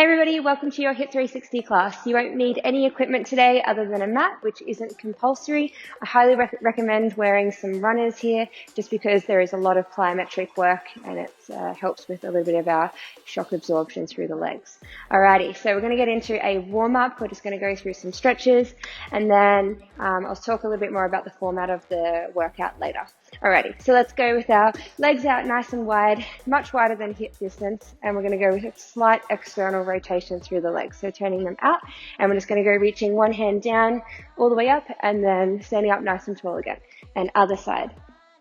Hey everybody, welcome to your HIIT 360 class. You won't need any equipment today other than a mat, which isn't compulsory. I highly recommend wearing some runners here just because there is a lot of plyometric work and it helps with a little bit of our shock absorption through the legs. Alrighty, so we're going to get into a warm-up. We're just going to go through some stretches and then I'll talk a little bit more about the format of the workout later. Alrighty, so let's go with our legs out nice and wide, much wider than hip distance, and we're going to go with a slight external rotation through the legs, so turning them out, and we're just going to go reaching one hand down all the way up and then standing up nice and tall again, and other side,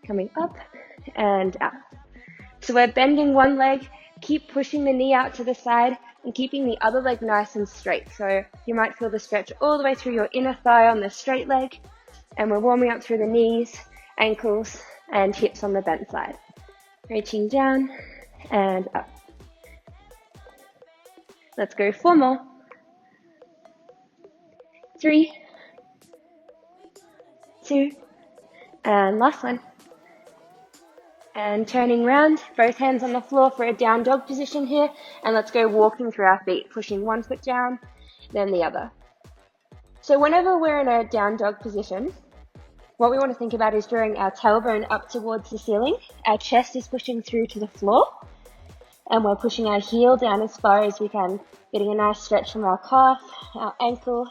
coming up and out. So we're bending one leg, keep pushing the knee out to the side and keeping the other leg nice and straight, so you might feel the stretch all the way through your inner thigh on the straight leg, and we're warming up through the knees, ankles and hips on the bent side. Reaching down and up. Let's go 4 more. 3, 2, and last one. And turning round, both hands on the floor for a down dog position here, and let's go walking through our feet, pushing one foot down, then the other. So whenever we're in a down dog position, what we want to think about is drawing our tailbone up towards the ceiling. Our chest is pushing through to the floor, and we're pushing our heel down as far as we can, getting a nice stretch from our calf, our ankle.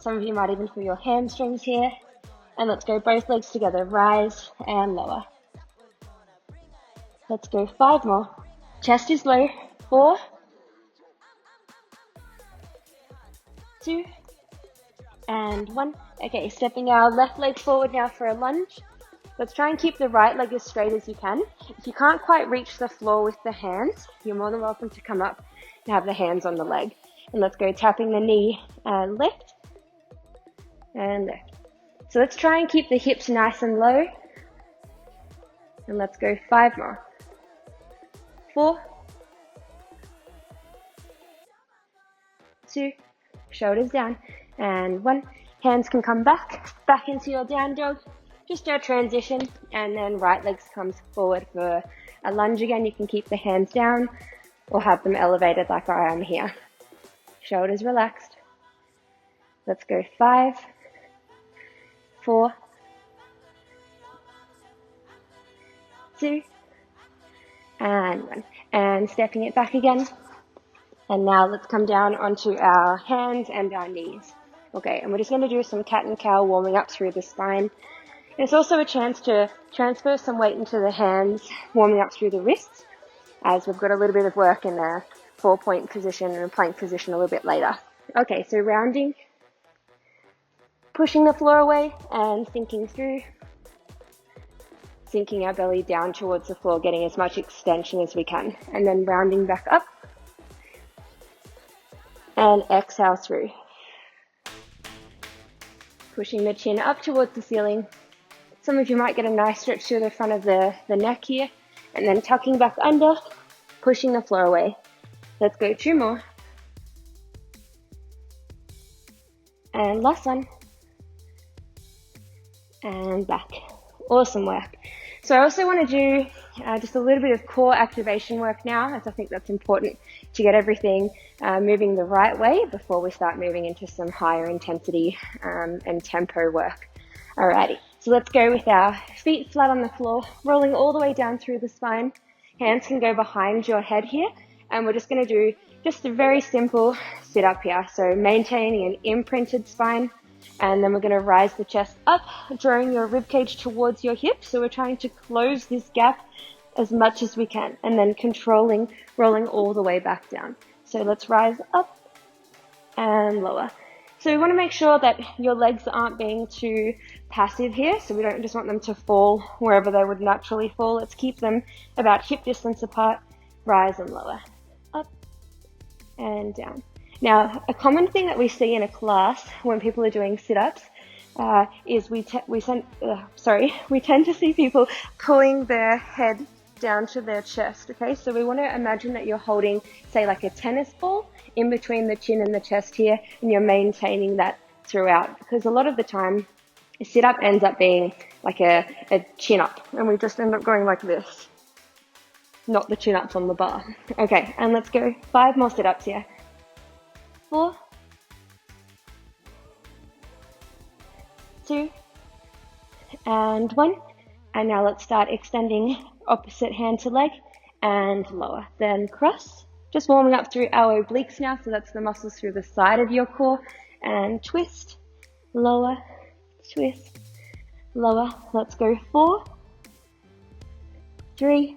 Some of you might even feel your hamstrings here. And let's go both legs together, rise and lower. Let's go 5 more. Chest is low. 4, 2, and 1. Okay, stepping our left leg forward now for a lunge. Let's try and keep the right leg as straight as you can. If you can't quite reach the floor with the hands, you're more than welcome to come up and have the hands on the leg. And let's go tapping the knee and lift and lift. So let's try and keep the hips nice and low. And let's go 5 more. 4, 2, shoulders down, and 1. Hands can come back into your down dog. Just our transition, and then right legs comes forward for a lunge again. You can keep the hands down or have them elevated like I am here. Shoulders relaxed. Let's go 5, 4, 2, and 1. And stepping it back again. And now let's come down onto our hands and our knees. Okay, and we're just going to do some cat and cow warming up through the spine. It's also a chance to transfer some weight into the hands, warming up through the wrists, as we've got a little bit of work in a 4-point position and a plank position a little bit later. Okay, so rounding, pushing the floor away and sinking through, sinking our belly down towards the floor, getting as much extension as we can, and then rounding back up and exhale through. Pushing the chin up towards the ceiling. Some of you might get a nice stretch through the front of the neck here, and then tucking back under, pushing the floor away. Let's go 2 more. And last one. And back. Awesome work. So I also want to do just a little bit of core activation work now, as I think that's important to get everything moving the right way before we start moving into some higher intensity and tempo work. Alrighty, so let's go with our feet flat on the floor, rolling all the way down through the spine. Hands can go behind your head here, and we're just going to do just a very simple sit up here. So maintaining an imprinted spine. And then we're going to rise the chest up, drawing your ribcage towards your hips. So we're trying to close this gap as much as we can, and then controlling, rolling all the way back down. So let's rise up and lower. So we want to make sure that your legs aren't being too passive here. So we don't just want them to fall wherever they would naturally fall. Let's keep them about hip distance apart, rise and lower, up and down. Now, a common thing that we see in a class when people are doing sit-ups is we tend to see people pulling their head down to their chest, okay? So we want to imagine that you're holding, say, like a tennis ball in between the chin and the chest here, and you're maintaining that throughout, because a lot of the time, a sit-up ends up being like a chin-up, and we just end up going like this, not the chin-ups on the bar. Okay, and let's go 5 more sit-ups here. 4, 2, and 1. And now let's start extending opposite hand to leg and lower. Then cross. Just warming up through our obliques now, so that's the muscles through the side of your core. And twist, lower, twist, lower. Let's go 4, 3,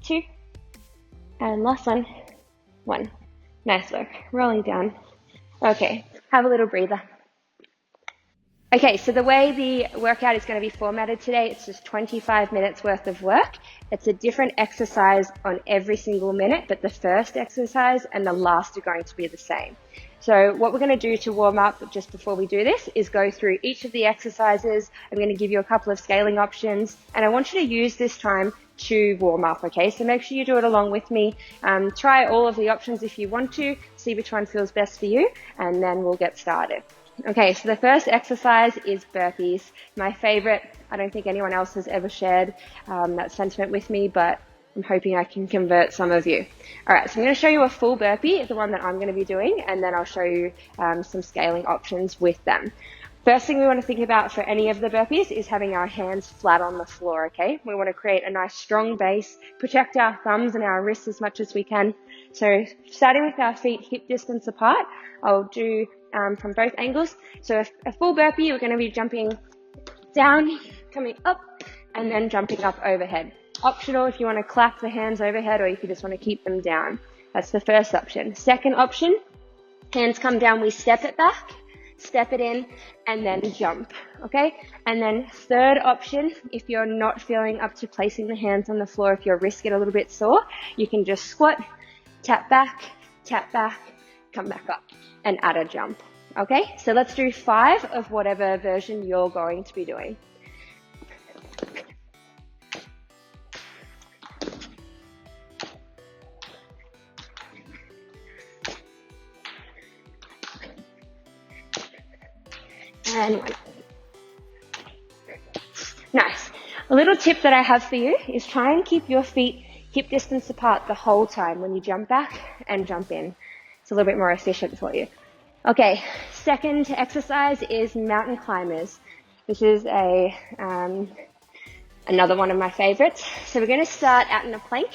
2, and last one, 1. Nice work. Rolling down. Okay, have a little breather. Okay, so the way the workout is going to be formatted today, it's just 25 minutes worth of work. It's a different exercise on every single minute, but the first exercise and the last are going to be the same. So what we're going to do to warm up just before we do this is go through each of the exercises. I'm going to give you a couple of scaling options, and I want you to use this time to warm up, okay? So make sure you do it along with me. Try all of the options if you want to, see which one feels best for you, and then we'll get started. Okay, so the first exercise is burpees. My favorite. I don't think anyone else has ever shared that sentiment with me, but I'm hoping I can convert some of you. All right, so I'm going to show you a full burpee, the one that I'm going to be doing, and then I'll show you some scaling options with them. First thing we want to think about for any of the burpees is having our hands flat on the floor, okay? We want to create a nice strong base, protect our thumbs and our wrists as much as we can. So starting with our feet hip distance apart, I'll do from both angles. So a full burpee, we're going to be jumping down, coming up, and then jumping up overhead. Optional if you want to clap the hands overhead or if you just want to keep them down. That's the first option. Second option, hands come down, we step it back, step it in, and then jump, okay? And then third option, if you're not feeling up to placing the hands on the floor, if your wrists get a little bit sore, you can just squat, tap back, come back up, and add a jump, okay? So let's do 5 of whatever version you're going to be doing. And 1. Nice. A little tip that I have for you is try and keep your feet hip distance apart the whole time when you jump back and jump in. It's a little bit more efficient for you. Okay, second exercise is mountain climbers. This is another one of my favorites. So we're going to start out in a plank,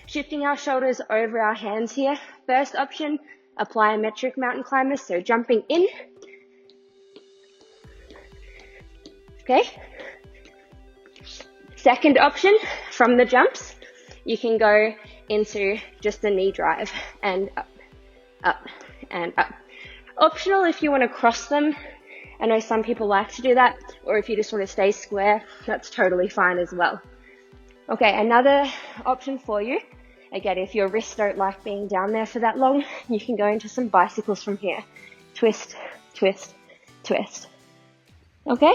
shifting our shoulders over our hands here. First option, plyometric mountain climbers, so jumping in. Okay. Second option, from the jumps, you can go into just a knee drive and up, up, and up. Optional if you want to cross them. I know some people like to do that, or if you just want to stay square, that's totally fine as well. Okay, another option for you. Again, if your wrists don't like being down there for that long, you can go into some bicycles from here. Twist, twist, twist. Okay?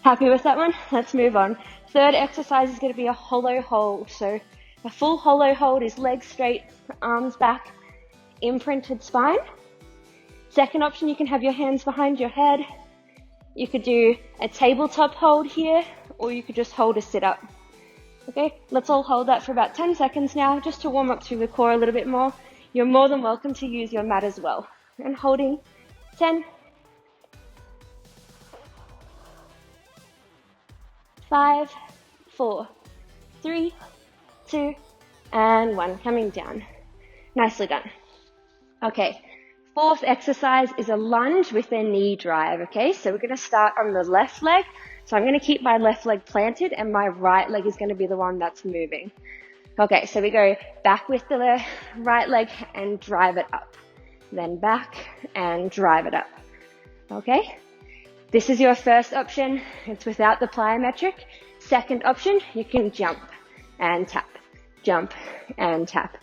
Happy with that one? Let's move on. Third exercise is going to be a hollow hold. So a full hollow hold is legs straight, arms back, imprinted spine. Second option, you can have your hands behind your head. You could do a tabletop hold here, or you could just hold a sit-up. Okay, let's all hold that for about 10 seconds now, just to warm up through the core a little bit more. You're more than welcome to use your mat as well. And holding 10, 5, 4, 3, 2, and 1. Coming down. Nicely done. Okay, fourth exercise is a lunge with a knee drive. Okay, so we're going to start on the left leg. So I'm going to keep my left leg planted and my right leg is going to be the one that's moving. Okay, so we go back with the right leg and drive it up. Then back and drive it up. Okay? This is your first option. It's without the plyometric. Second option, you can jump and tap, jump and tap.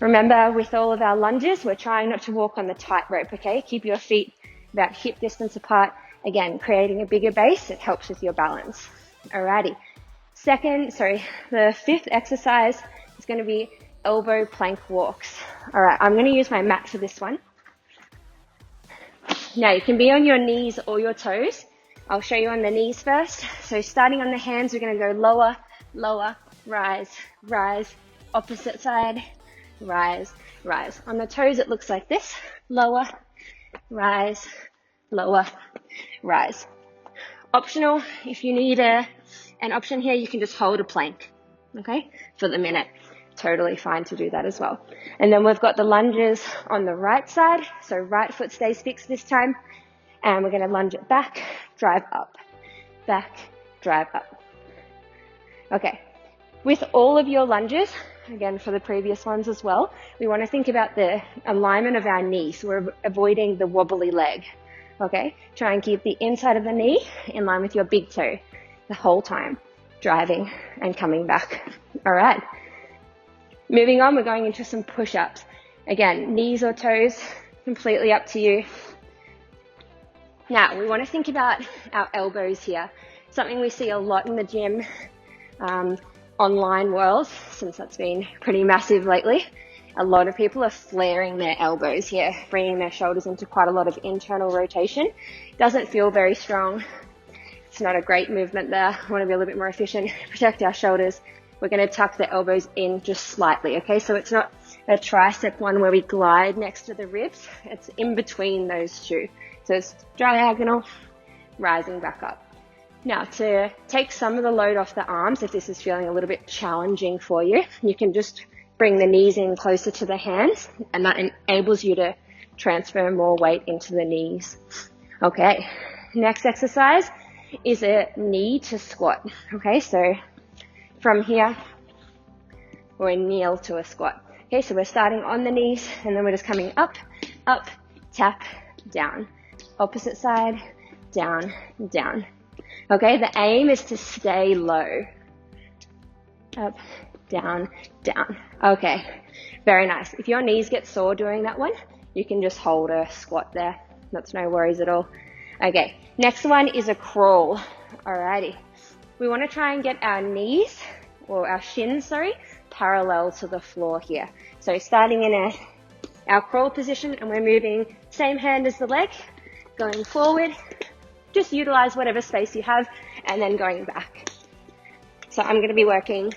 Remember, with all of our lunges, we're trying not to walk on the tightrope, okay? Keep your feet about hip distance apart. Again, creating a bigger base, it helps with your balance. Alrighty. The fifth exercise is going to be elbow plank walks. Alright, I'm going to use my mat for this one. Now, you can be on your knees or your toes. I'll show you on the knees first. So starting on the hands, we're going to go lower, lower, rise, rise, opposite side, rise, rise. On the toes, it looks like this. Lower, rise, lower, rise. Optional, if you need an option here, you can just hold a plank, okay, for the minute. Totally fine to do that as well. And then we've got the lunges on the right side. So right foot stays fixed this time. And we're going to lunge it back, drive up, back, drive up. Okay. With all of your lunges, again for the previous ones as well, we want to think about the alignment of our knee. So we're avoiding the wobbly leg. Okay. Try and keep the inside of the knee in line with your big toe the whole time. Driving and coming back. All right. Moving on, we're going into some push-ups. Again, knees or toes, completely up to you. Now, we want to think about our elbows here. Something we see a lot in the gym, online world, since that's been pretty massive lately. A lot of people are flaring their elbows here, bringing their shoulders into quite a lot of internal rotation. Doesn't feel very strong. It's not a great movement there. We want to be a little bit more efficient, protect our shoulders. We're going to tuck the elbows in just slightly, okay? So it's not a tricep one where we glide next to the ribs. It's in between those two. So it's diagonal, rising back up. Now, to take some of the load off the arms, if this is feeling a little bit challenging for you, you can just bring the knees in closer to the hands, and that enables you to transfer more weight into the knees. Okay, next exercise is a knee to squat. Okay, so from here, or a kneel to a squat. Okay, so we're starting on the knees, and then we're just coming up, up, tap, down. Opposite side, down, down. Okay, the aim is to stay low. Up, down, down. Okay, very nice. If your knees get sore doing that one, you can just hold a squat there. That's no worries at all. Okay, next one is a crawl. Alrighty. We want to try and get our knees, or our shins, parallel to the floor here. So starting in our crawl position, and we're moving same hand as the leg, going forward. Just utilize whatever space you have, and then going back. So I'm going to be working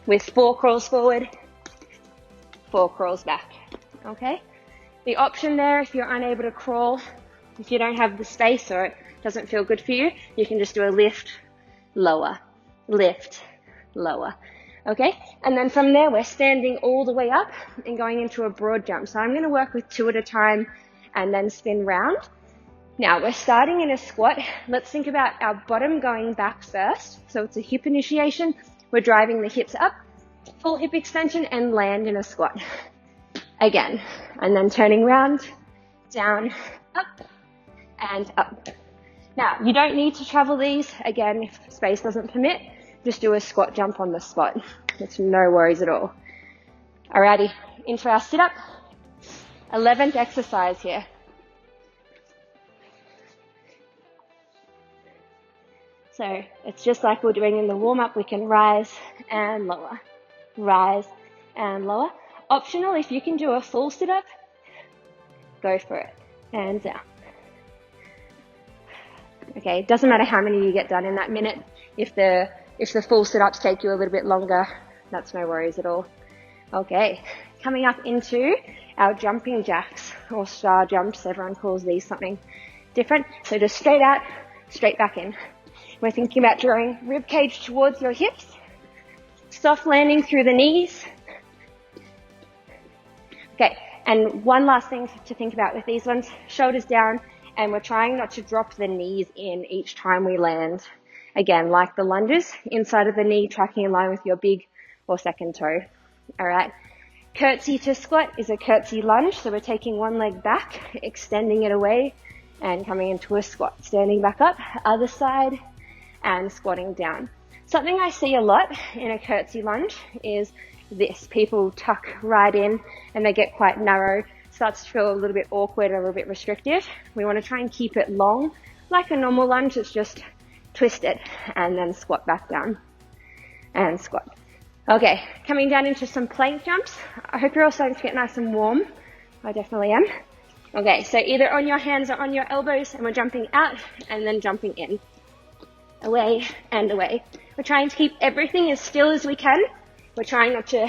with 4 crawls forward, 4 crawls back. Okay? The option there, if you're unable to crawl, if you don't have the space or it doesn't feel good for you, you can just do a lift, lower, lift, lower. Okay? And then from there, we're standing all the way up and going into a broad jump. So I'm going to work with 2 at a time and then spin round. Now, we're starting in a squat. Let's think about our bottom going back first. So it's a hip initiation. We're driving the hips up, full hip extension, and land in a squat. Again, and then turning round, down, up, and up. Now, you don't need to travel these. Again, if space doesn't permit, just do a squat jump on the spot. It's no worries at all. Alrighty, into our sit-up. 11th exercise here. So it's just like we're doing in the warm-up. We can rise and lower, rise and lower. Optional, if you can do a full sit-up, go for it. And down. Okay, it doesn't matter how many you get done in that minute. If the full sit-ups take you a little bit longer, that's no worries at all. Okay, coming up into our jumping jacks, or star jumps. Everyone calls these something different. So just straight out, straight back in. We're thinking about drawing rib cage towards your hips, soft landing through the knees. Okay, and one last thing to think about with these ones, shoulders down, and we're trying not to drop the knees in each time we land. Again, like the lunges, inside of the knee, tracking in line with your big or second toe. All right. Curtsy to squat is a curtsy lunge, so we're taking one leg back, extending it away, and coming into a squat. Standing back up, other side, and squatting down. Something I see a lot in a curtsy lunge is this. People tuck right in and they get quite narrow. Starts to feel a little bit awkward, a little bit restrictive. We want to try and keep it long, like a normal lunge. It's just twist it and then squat back down and squat. Okay, coming down into some plank jumps. I hope you're all starting to get nice and warm. I definitely am. Okay, so either on your hands or on your elbows, and we're jumping out and then jumping in. Away and away. We're trying to keep everything as still as we can. We're trying not to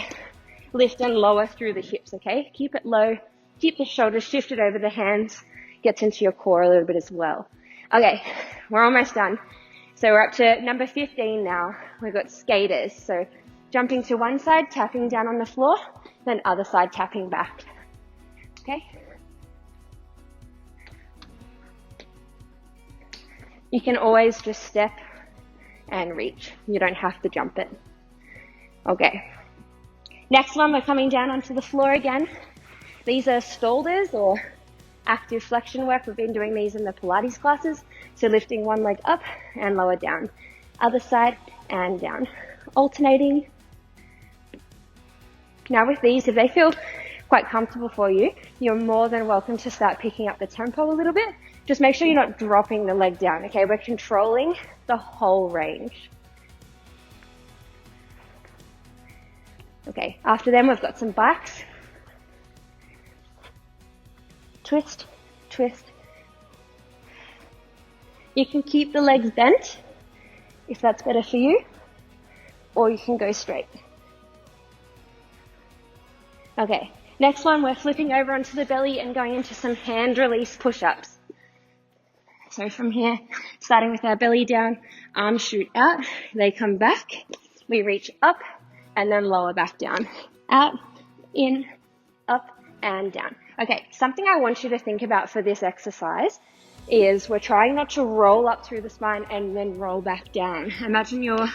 lift and lower through the hips, okay? Keep it low, keep the shoulders shifted over the hands, gets into your core a little bit as well. Okay, we're almost done. So we're up to number 15 now. We've got skaters. So jumping to one side, tapping down on the floor, then other side tapping back. Okay? You can always just step and reach. You don't have to jump it. Okay. Next one, we're coming down onto the floor again. These are stalders or active flexion work. We've been doing these in the Pilates classes. So lifting one leg up and lower down. Other side and down. Alternating. Now with these, if they feel quite comfortable for you, you're more than welcome to start picking up the tempo a little bit. Just make sure you're not dropping the leg down, okay? We're controlling the whole range. Okay, after them, we've got some bikes. Twist, twist. You can keep the legs bent if that's better for you, or you can go straight. Okay, next one, we're flipping over onto the belly and going into some hand release push-ups. So from here, starting with our belly down, arms shoot out, they come back, we reach up, and then lower back down. Out, in, up, and down. Okay, something I want you to think about for this exercise is we're trying not to roll up through the spine and then roll back down. Imagine you're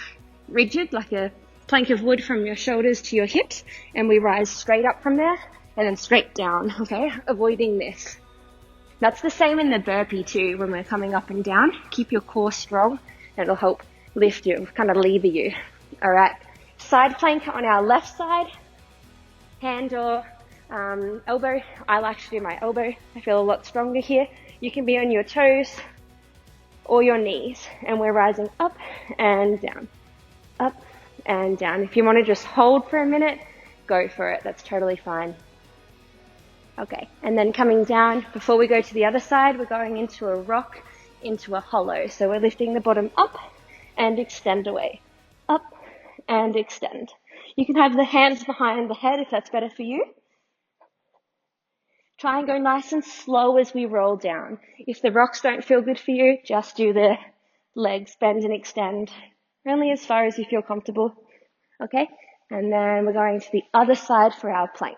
rigid, like a plank of wood from your shoulders to your hips, and we rise straight up from there and then straight down, okay? Avoiding this. That's the same in the burpee too, when we're coming up and down. Keep your core strong, and it'll help lift you, kind of lever you. All right, side plank on our left side, hand or elbow. I like to do my elbow. I feel a lot stronger here. You can be on your toes or your knees, and we're rising up and down, up and down. If you want to just hold for a minute, go for it. That's totally fine. Okay, and then coming down, before we go to the other side, we're going into a rock, into a hollow. So we're lifting the bottom up and extend away. Up and extend. You can have the hands behind the head if that's better for you. Try and go nice and slow as we roll down. If the rocks don't feel good for you, just do the legs bend and extend. Only as far as you feel comfortable. Okay, and then we're going to the other side for our plank.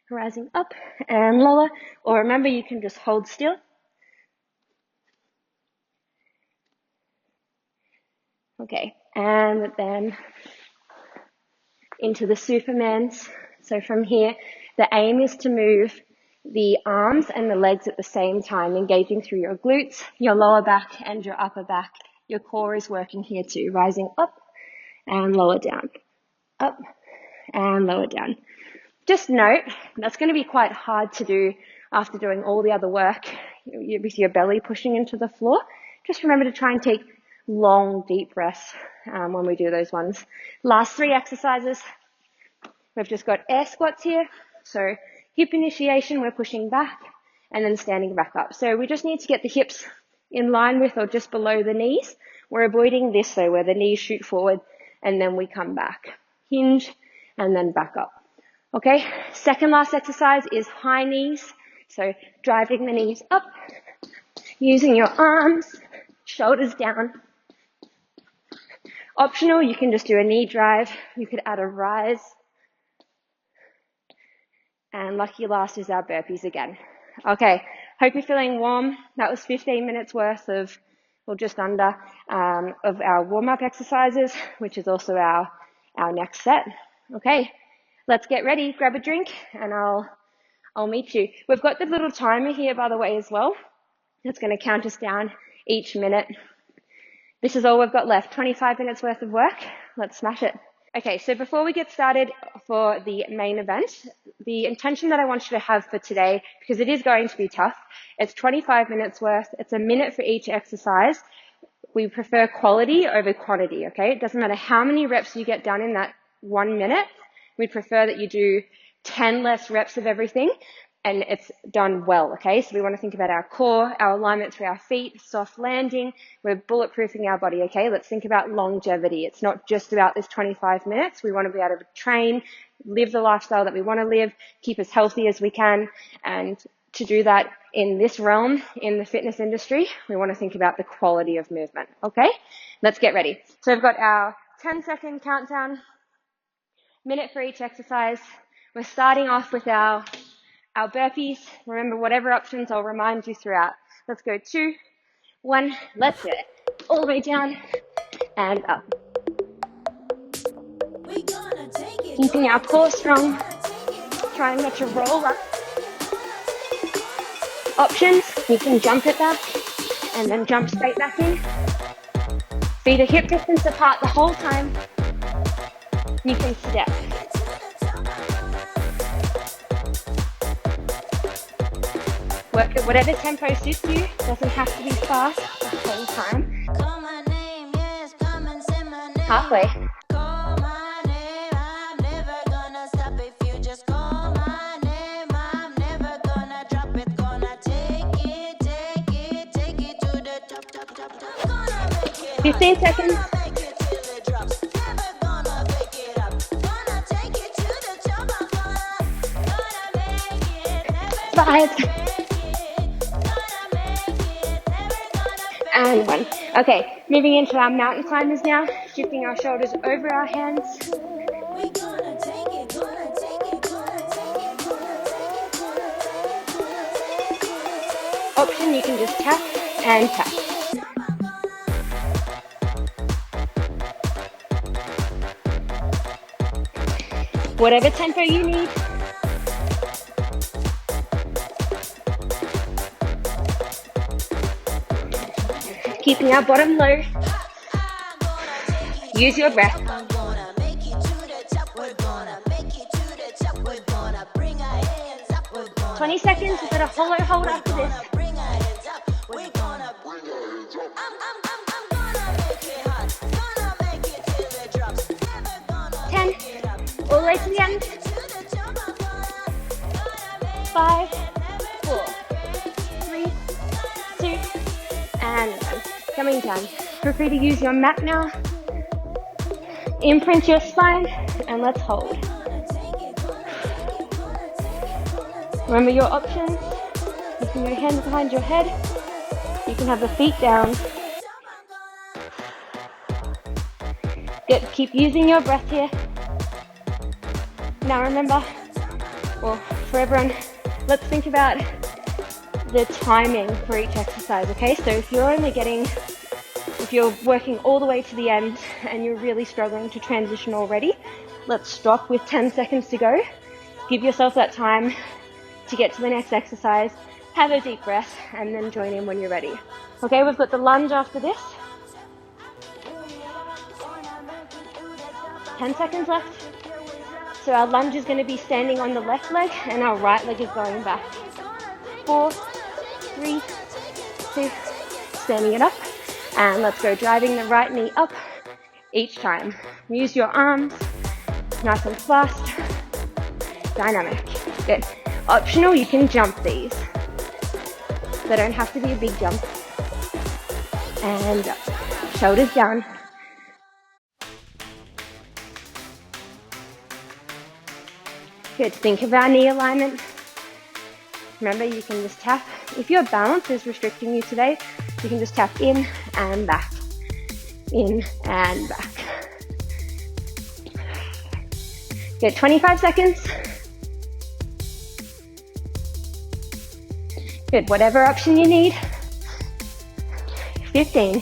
Rising up and lower, or remember you can just hold still. Okay, and then into the Supermans. So from here, the aim is to move the arms and the legs at the same time, engaging through your glutes, your lower back and your upper back. Your core is working here too, rising up and lower down, up and lower down. Just note, that's going to be quite hard to do after doing all the other work with your belly pushing into the floor. Just remember to try and take long, deep breaths when we do those ones. Last 3 exercises, we've just got air squats here. So hip initiation, we're pushing back and then standing back up. So we just need to get the hips in line with or just below the knees. We're avoiding this though, where the knees shoot forward and then we come back. Hinge and then back up. Okay, second last exercise is high knees. So driving the knees up, using your arms, shoulders down. Optional, you can just do a knee drive. You could add a rise. And lucky last is our burpees again. Okay, hope you're feeling warm. That was 15 minutes worth of, or just under, of our warm-up exercises, which is also our next set. Okay. Let's get ready, grab a drink, and I'll meet you. We've got the little timer here, by the way, as well. It's going to count us down each minute. This is all we've got left, 25 minutes worth of work. Let's smash it. Okay, so before we get started for the main event, the intention that I want you to have for today, because it is going to be tough, it's 25 minutes worth. It's a minute for each exercise. We prefer quality over quantity, okay? It doesn't matter how many reps you get done in that 1 minute. We'd prefer that you do 10 less reps of everything and it's done well, okay? So we want to think about our core, our alignment through our feet, soft landing. We're bulletproofing our body, okay? Let's think about longevity. It's not just about this 25 minutes. We want to be able to train, live the lifestyle that we want to live, keep as healthy as we can. And to do that in this realm, in the fitness industry, we want to think about the quality of movement, okay? Let's get ready. So we've got our 10-second countdown, minute for each exercise. We're starting off with our burpees. Remember, whatever options, I'll remind you throughout. Let's go 2, 1, let's do it. All the way down and up. Keeping our core strong, trying not to roll up. Options, you can jump it back and then jump straight back in. Feet are hip distance apart the whole time. You can step. Work at whatever tempo suits you. Doesn't have to be fast the whole time. Halfway. It, 15 seconds. 5. And 1. Okay, moving into our mountain climbers now, shifting our shoulders over our hands. Option, you can just tap and tap. Whatever tempo you need. Keeping our bottom low. Use your breath. 20 seconds, we've got a hollow hold after this. 10, all the way to the end. 5, 4, 3, 2, and 1. Coming down. Feel free to use your mat now. Imprint your spine, and let's hold. Remember your options. You can go hands behind your head. You can have the feet down. Good. Keep using your breath here. Now remember, or for everyone, let's think about the timing for each exercise, okay? So if you're working all the way to the end and you're really struggling to transition already, let's stop with 10 seconds to go. Give yourself that time to get to the next exercise, have a deep breath, and then join in when you're ready. Okay, we've got the lunge after this. 10 seconds left. So our lunge is going to be standing on the left leg and our right leg is going back. 4, 3, 2, standing it up. And let's go driving the right knee up each time. Use your arms, nice and fast, dynamic. Good. Optional, you can jump these. They don't have to be a big jump. And up. Shoulders down. Good. Think of our knee alignment. Remember, you can just tap. If your balance is restricting you today, you can just tap in and back. In and back. Good. 25 seconds. Good. Whatever option you need. 15.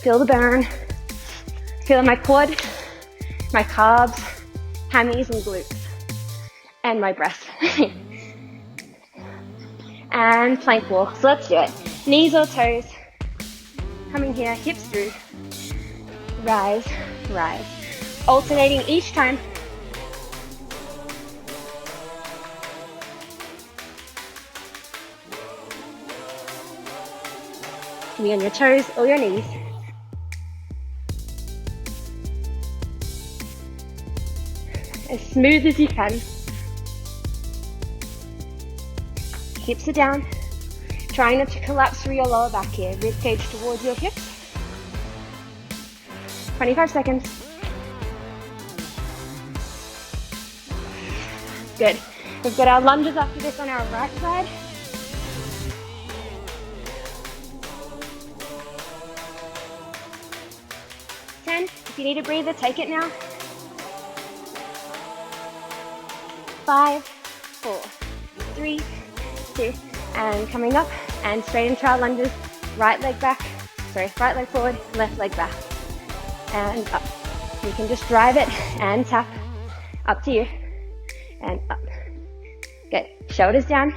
Feel the burn. Feel my quad, my calves, hammies and glutes, and my breath. And plank walks. Let's do it. Knees or toes. Coming here, hips through. Rise, rise. Alternating each time. Be on your toes or your knees. as smooth as you can. Hips are down. Trying not to collapse through your lower back here. Rib cage towards your hips. 25 seconds. Good. We've got our lunges after this on our right side. If you need a breather, take it now. 5, 4, 3, 2, and coming up and straight into our lunges. Right leg forward, left leg back, and up. You can just drive it and tap, up to you, and up. Good, shoulders down.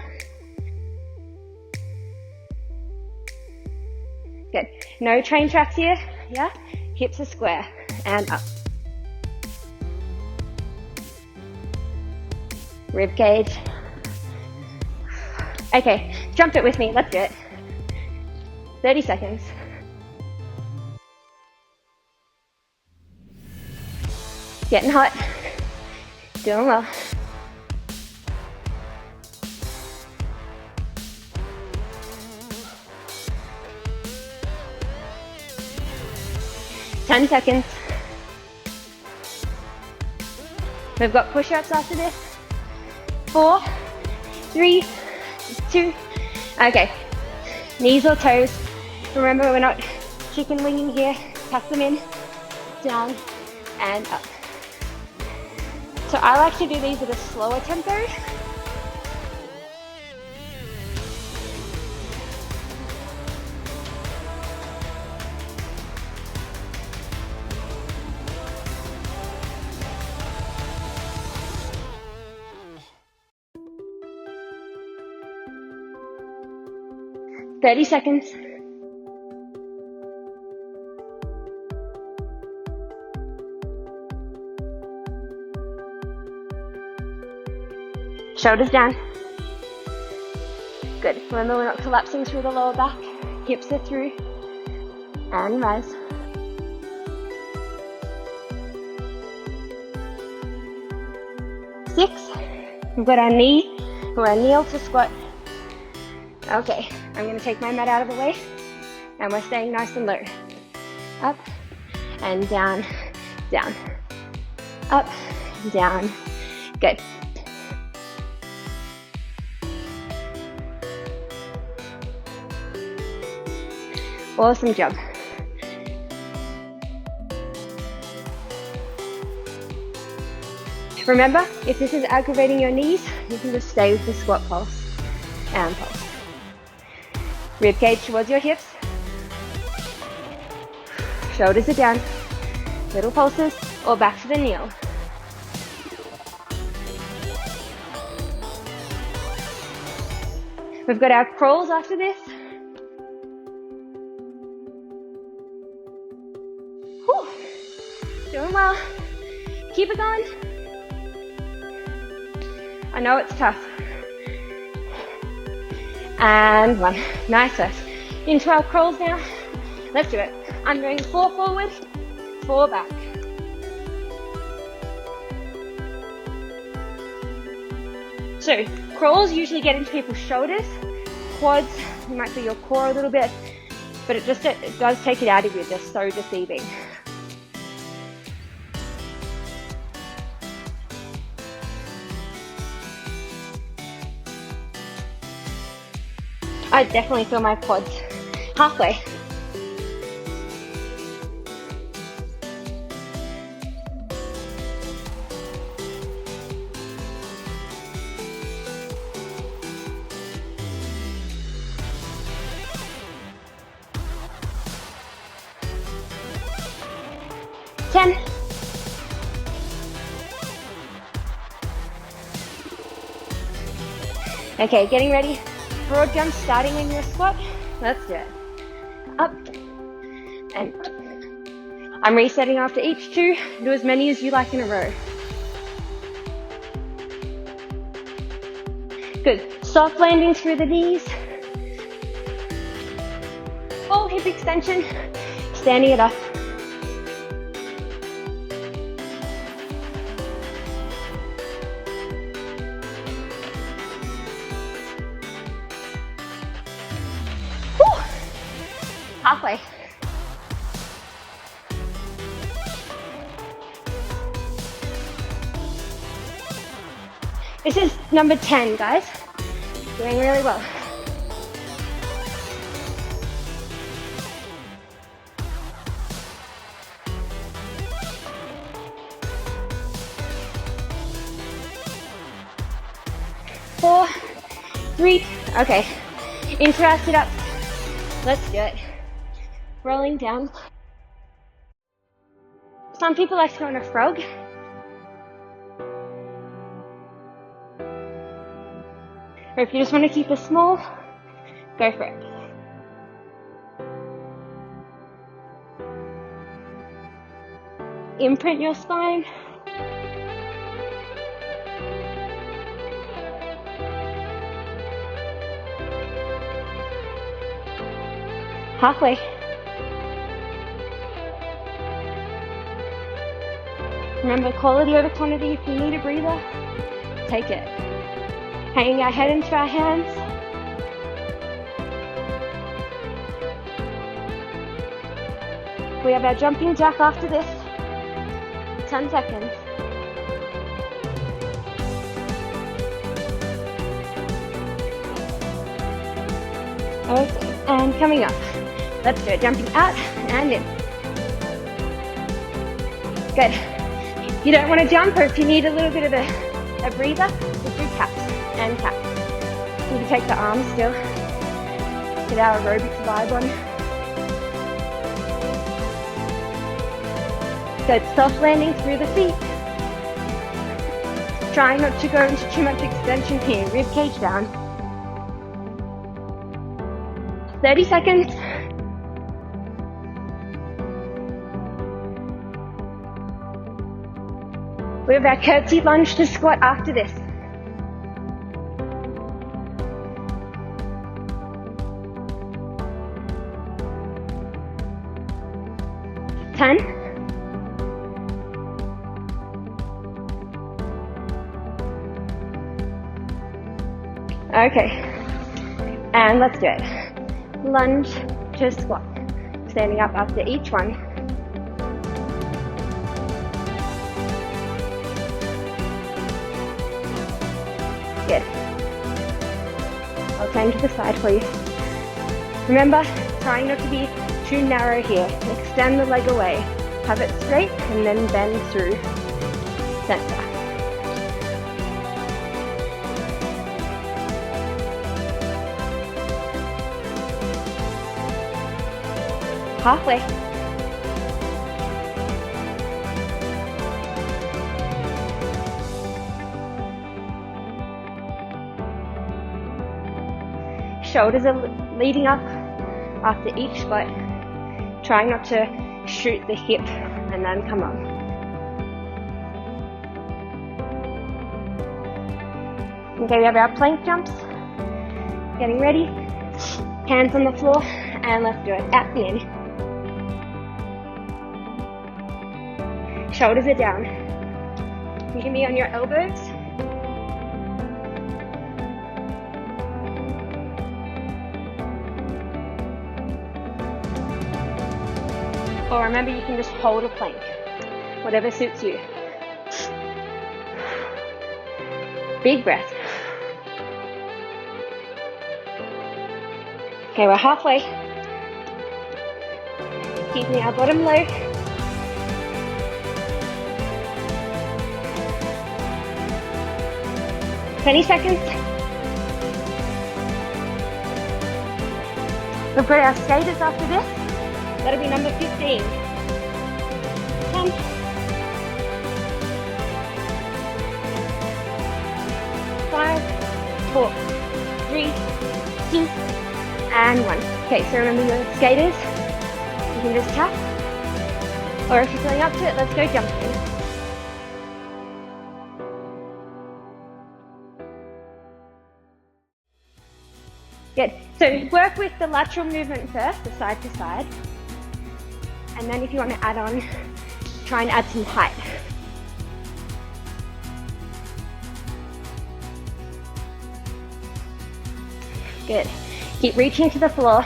Good, no train tracks here, yeah? Hips are square, and up. Rib cage. Okay, jump it with me, let's do it. 30 seconds. Getting hot. Doing well. Ten seconds. We've got push-ups after this. 4, 3, 2. Okay. Knees or toes. Remember, we're not chicken winging here. Tuck them in, down, and up. So I like to do these at a slower tempo. Thirty seconds. Shoulders down. Good. Remember, we're not collapsing through the lower back. Hips are through. And rise. Six. We've got our knee or our kneel to squat. Okay, I'm going to take my mat out of the way, and we're staying nice and low. Up and down, down. Up, down. Good. Awesome job. Remember, if this is aggravating your knees, you can just stay with the squat pulse and pulse. Rib cage towards your hips. Shoulders are down. Little pulses or back to the kneel. We've got our crawls after this. Whew. Doing well. Keep it going. I know it's tough. And one. Nice rest. Into our crawls now. Let's do it. I'm going 4 forward, 4 back. So, crawls usually get into people's shoulders, quads, you might feel your core a little bit, but it does take it out of you, just so deceiving. I definitely feel my quads halfway. Okay, getting ready. Broad jump starting in your squat. Let's do it. Up and up. I'm resetting after each 2. Do as many as you like in a row. Good. Soft landing through the knees. Full hip extension. Standing it up. Halfway. This is number 10, guys. Doing really well. Four, three, okay. Into our sit-ups. Let's do it. Rolling down. Some people like to go on a frog. Or if you just want to keep it small, go for it. Imprint your spine. Halfway. Remember, quality over quantity. If you need a breather, take it. Hanging our head into our hands. We have our jumping jack after this. 10 seconds. Okay, and coming up. Let's do it. Jumping out and in. Good. If you don't want to jump, or if you need a little bit of a breather, just do taps and taps. You can take the arms still. Get our aerobics vibe on. Good. Soft landing through the feet. Trying not to go into too much extension here. Rib cage down. 30 seconds. We have our curtsy lunge to squat after this. 10. Okay, and let's do it. Lunge to squat. Standing up after each one. Good. I'll turn to the side for you. Remember, trying not to be too narrow here. Extend the leg away. Have it straight and then bend through center. Halfway. Shoulders are leading up after each squat. Trying not to shoot the hip and then come up. Okay, we have our plank jumps. Getting ready. Hands on the floor and let's do it at the end. Shoulders are down. You can be on your elbows. Or remember, you can just hold a plank, whatever suits you. Big breath. Okay, we're halfway. Keeping our bottom low. Twenty seconds. We've got our skaters after this. That'll be number 15. 10. 5, 4, 3, 2, and 1. Okay, so remember your skaters. You can just tap. Or if you're feeling up to it, let's go jumping. Good. So work with the lateral movement first, the side to side. And then if you want to add on, try and add some height. Good. Keep reaching to the floor.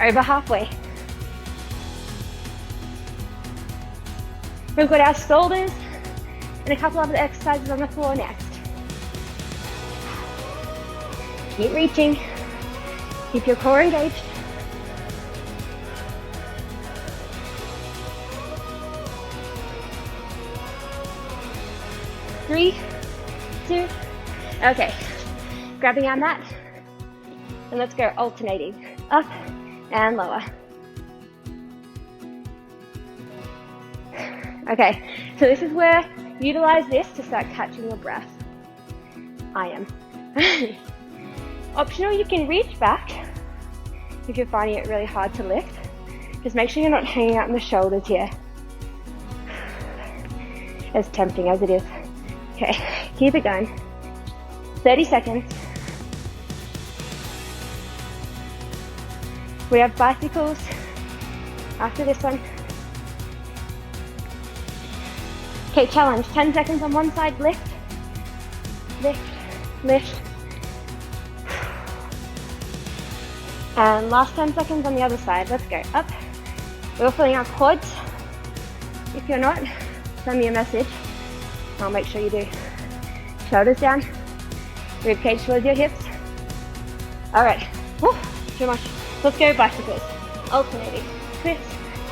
Over halfway. We've got our shoulders and a couple of other exercises on the floor next. Keep reaching. Keep your core engaged. Three, two, okay. Grabbing our mat, and let's go alternating, up and lower. Okay, so this is where utilize this to start catching your breath. I am. Optional, you can reach back if you're finding it really hard to lift. Just make sure you're not hanging out in the shoulders here. As tempting as it is. Okay, keep it going. 30 seconds. We have bicycles after this one. Okay, challenge. 10 seconds on one side, lift, lift, lift. And last 10 seconds on the other side. Let's go. Up. We're filling our quads. If you're not, send me a message. I'll make sure you do. Shoulders down. Rib cage towards your hips. Alright. Too much. Let's go bicycles. Alternating. Twist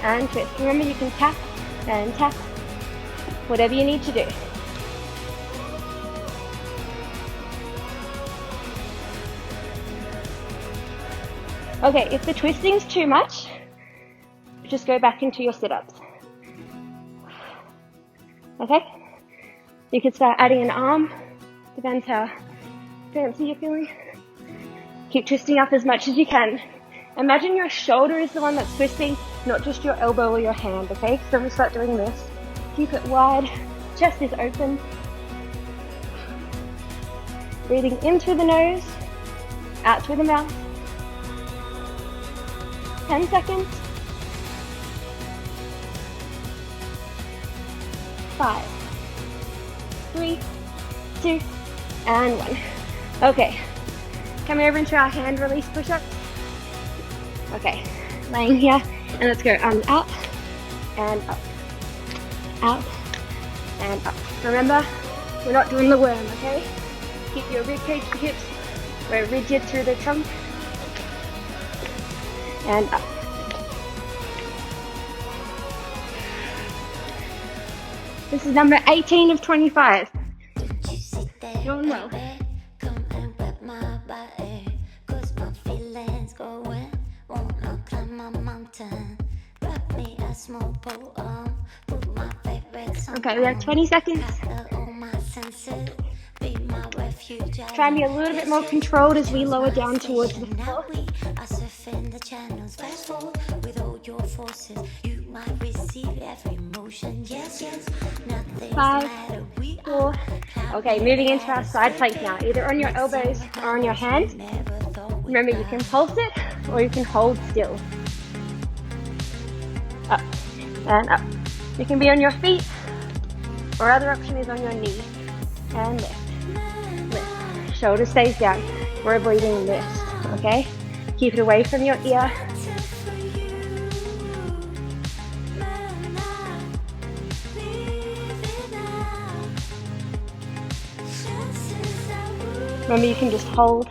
and twist. Remember, you can tap and tap. Whatever you need to do. Okay, if the twisting's too much, just go back into your sit-ups. Okay? You could start adding an arm. Depends how fancy you're feeling. Keep twisting up as much as you can. Imagine your shoulder is the one that's twisting, not just your elbow or your hand, okay? So we start doing this. Keep it wide, chest is open. Breathing in through the nose, out through the mouth. 10 seconds. 5, 3, 2, and 1. Okay, coming over into our hand release push-ups. Okay, laying here, and let's go out, and up, out, and up. Remember, we're not doing the worm, okay? Keep your rib cage to hips. We're rigid through the trunk, and up. This is number 18 of 25. Doing well. Okay, we have 20 seconds. Try and be a little bit more controlled as we lower down towards the floor. 5, 4. Okay, moving into our side plank now, either on your elbows or on your hands. Remember, you can pulse it or you can hold still. Up and up. You can be on your feet, or other option is on your knee. And lift, lift. Shoulder stays down. We're breathing lift, okay? Keep it away from your ear. Remember, you can just hold.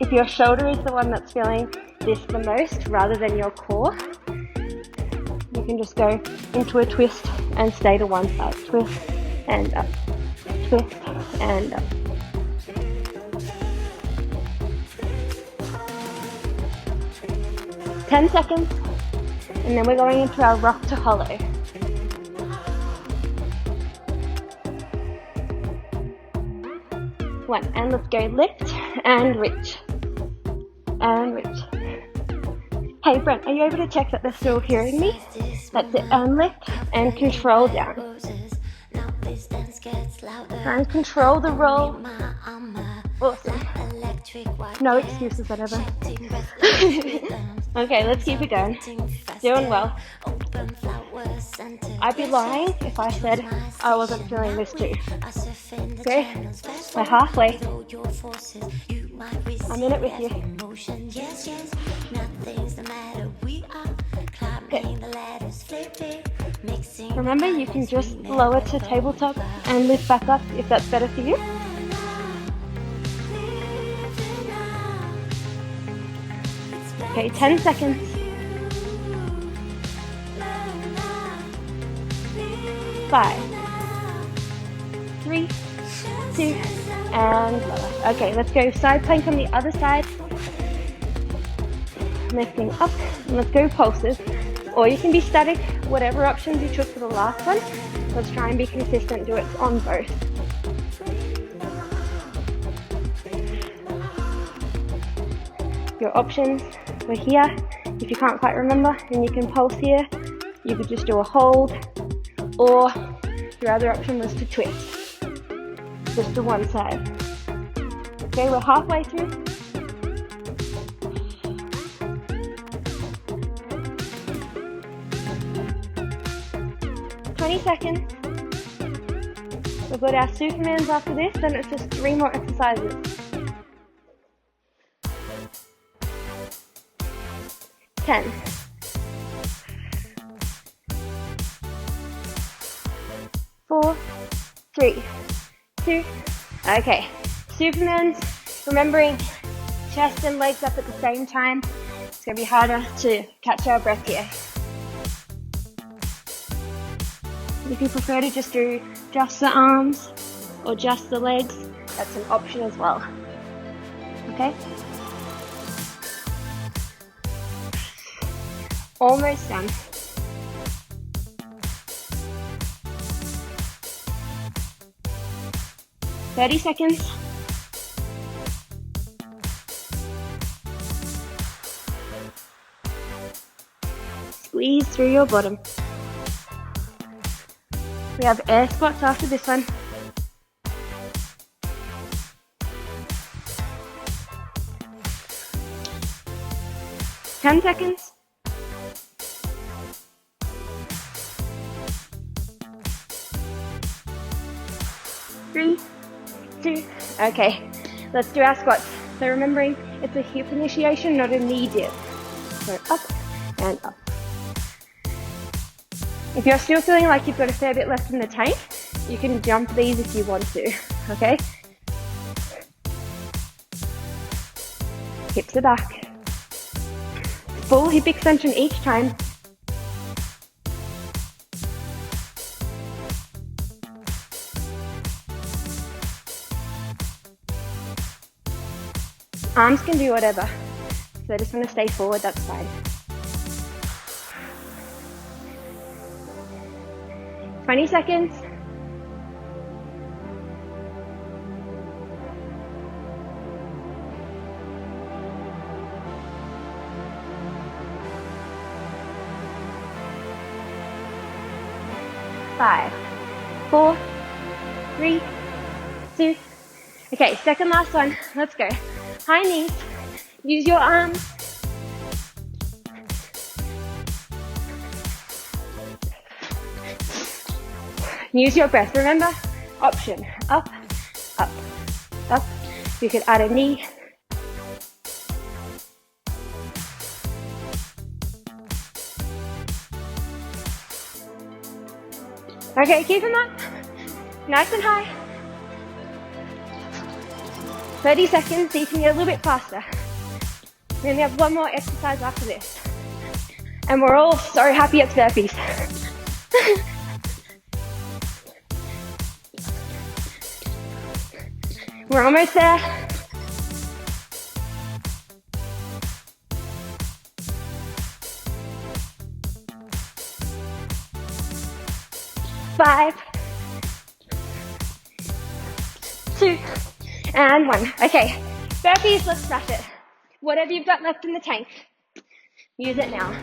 If your shoulder is the one that's feeling this the most rather than your core, you can just go into a twist and stay to one side. Twist and up. Twist and up. Ten seconds, and then we're going into our rock to hollow. One, and let's go lift and reach. And reach. Hey Brent, are you able to check that they're still hearing me? That's it, and lift and control down. Try and control the roll. Awesome. No excuses, whatever. Okay, let's keep it going. Doing well. I'd be lying if I said I wasn't feeling this too. Okay, we're halfway. I'm in it with you. Remember, you can just lower to tabletop and lift back up if that's better for you. Okay, 10 seconds. 5, 3, 2, and lower. Okay, let's go side plank on the other side. Lifting up, and let's go pulses. Or you can be static, whatever options you took for the last one. Let's try and be consistent, do it on both. Your options were here. If you can't quite remember, and you can pulse here, you could just do a hold, or your other option was to twist, just to one side. Okay, we're halfway through. Seconds. We've got our Supermans after this, then it's just 3 more exercises. 10. 4, 3, 2. Okay, Supermans, remembering chest and legs up at the same time. It's going to be harder to catch our breath here. If you prefer to just do just the arms or just the legs, that's an option as well. Okay? Almost done. Thirty seconds. Squeeze through your bottom. We have air squats after this one. Ten seconds. 3, 2, okay. Let's do our squats. So remembering, it's a hip initiation, not a knee dip. So up and up. If you're still feeling like you've got a fair bit left in the tank, you can jump these if you want to, okay? Hips are back. Full hip extension each time. Arms can do whatever. So I just want to stay forward, that's fine. 20 seconds. Five, 4, 3, 2. Okay, second last one. Let's go. High knees. Use your arms. Use your breath. Remember, option up, up, up. You could add a knee. Okay, keep them up. Nice and high. 30 seconds, so you can get a little bit faster. We only have one more exercise after this. And we're all so happy it's burpees. We're almost there. Five, 2, and 1. Okay, burpees, let's smash it. Whatever you've got left in the tank, use it now.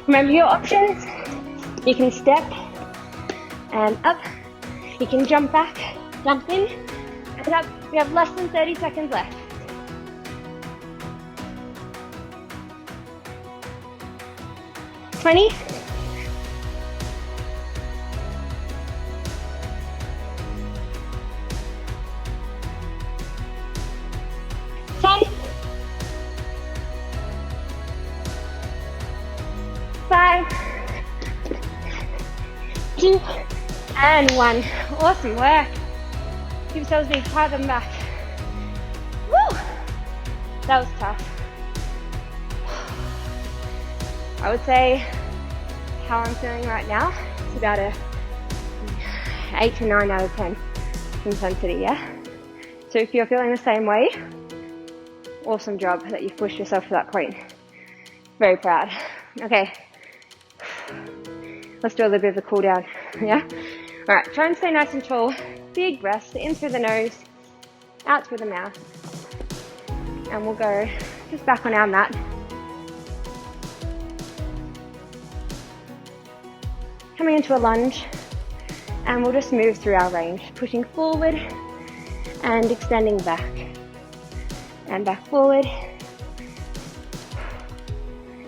Remember your options. You can step and up. You can jump back, jump in, and up. We have less than 30 seconds left. 20. 10. 5. 2. And 1. Awesome work. Give yourselves a big pat on the back. Woo! That was tough. I would say how I'm feeling right now, it's about a 8 to 9 out of 10 intensity, yeah? So if you're feeling the same way, awesome job that you've pushed yourself to that point. Very proud. Okay, let's do a little bit of a cool down, yeah? All right, try and stay nice and tall. Big breaths, in through the nose, out through the mouth. And we'll go just back on our mat. Coming into a lunge, and we'll just move through our range, pushing forward and extending back. And back forward,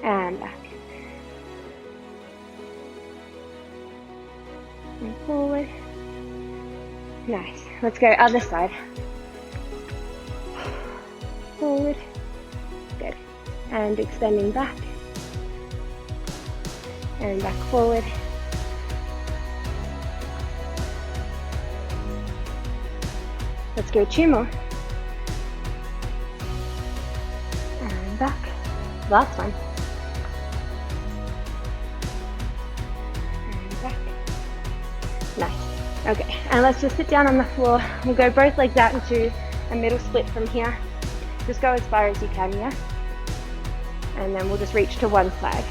and back. And forward. Nice. Let's go other side. Forward. Good. And extending back. And back forward. Let's go 2 more. And back. Last one. And back. Nice. Okay, and let's just sit down on the floor. We'll go both legs out into a middle split from here. Just go as far as you can, yeah? And then we'll just reach to one side.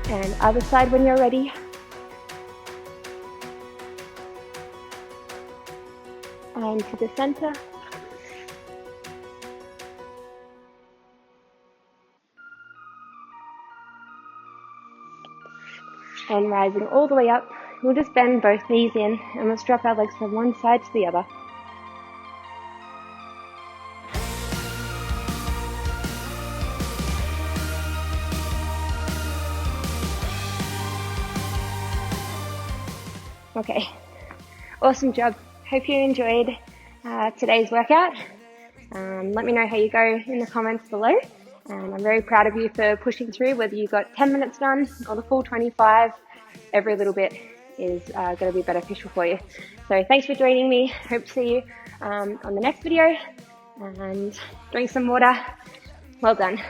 And other side when you're ready. And to the center. And rising all the way up, we'll just bend both knees in and let's drop our legs from one side to the other. Okay, awesome job. Hope you enjoyed today's workout. Let me know how you go in the comments below. And I'm very proud of you for pushing through, whether you got 10 minutes done or the full 25. Every little bit is going to be beneficial for you. So thanks for joining me. Hope to see you on the next video. And drink some water. Well done.